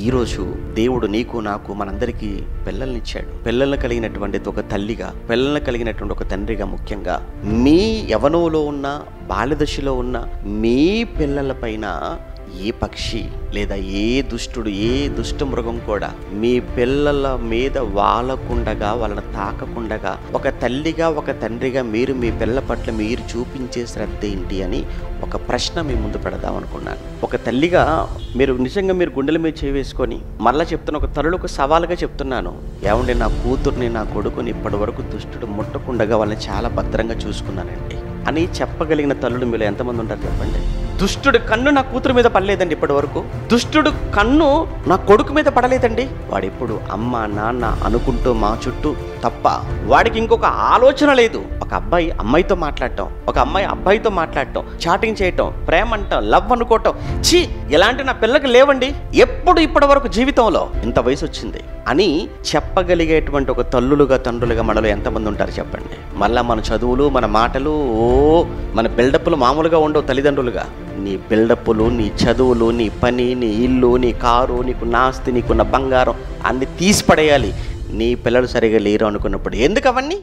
ఈరోజు దేవుడు నీకు నాకు మనందరికీ పిల్లల్నిచ్చాడు. పిల్లలను కలిగినటువంటి ఒక తల్లిగా, పిల్లలను కలిగినటువంటి ఒక తండ్రిగా, ముఖ్యంగా మీ యవ్వనంలో ఉన్న, బాల్యదశలో ఉన్న మీ పిల్లల పైన ఏ పక్షి లేదా ఏ దుష్టుడు, ఏ దుష్ట మృగం కూడా మీ పిల్లల మీద వాలకుండగా, వాళ్ళని తాకకుండగా, ఒక తల్లిగా ఒక తండ్రిగా మీరు మీ పిల్లల పట్ల మీరు చూపించే శ్రద్ధ ఏంటి అని ఒక ప్రశ్న మీ ముందు పెడదాం అనుకున్నాను. ఒక తల్లిగా మీరు నిజంగా మీరు గుండెల మీద చేవేసుకొని మళ్ళీ చెప్తున్న ఒక తల్లులకు సవాలుగా చెప్తున్నాను, ఏమంటే నా కూతుర్ని, నా కొడుకుని ఇప్పటి వరకు దుష్టుడు ముట్టకుండగా వాళ్ళని చాలా భద్రంగా చూసుకున్నానండి అని చెప్పగలిగిన తల్లులు మీలో ఎంతమంది ఉంటారు చెప్పండి? దుష్టుడు కన్ను నా కూతురు మీద పడలేదండి ఇప్పటి వరకు. దుష్టుడు కన్ను నా కొడుకు మీద పడలేదండి. వాడిప్పుడు అమ్మ నాన్న అనుకుంటూ మా చుట్టూ తప్ప వాడికి ఇంకొక ఆలోచన లేదు. ఒక అబ్బాయి అమ్మాయితో మాట్లాడటం, ఒక అమ్మాయి అబ్బాయితో మాట్లాడటం, చాటింగ్ చేయటం, ప్రేమ అంటాం, లవ్ అనుకోవటం, ఇలాంటి నా పిల్లకి లేవండి ఎప్పుడు ఇప్పటి వరకు జీవితంలో, ఇంత వయసు వచ్చింది అని చెప్పగలిగేటువంటి ఒక తల్లులుగా తండ్రులుగా మనలో ఎంతమంది ఉంటారు చెప్పండి? మళ్ళా మన చదువులు, మన మాటలు, మన బిల్డప్లు మామూలుగా ఉండవు. తల్లిదండ్రులుగా నీ బిల్డప్లు, నీ చదువులు, నీ పని, నీ ఇల్లు, నీ కారు, నీకున్న ఆస్తి, నీకున్న బంగారం అన్ని తీసి పడేయాలి నీ పిల్లలు సరిగా లేరు అనుకున్నప్పుడు. ఎందుకు అవన్నీ?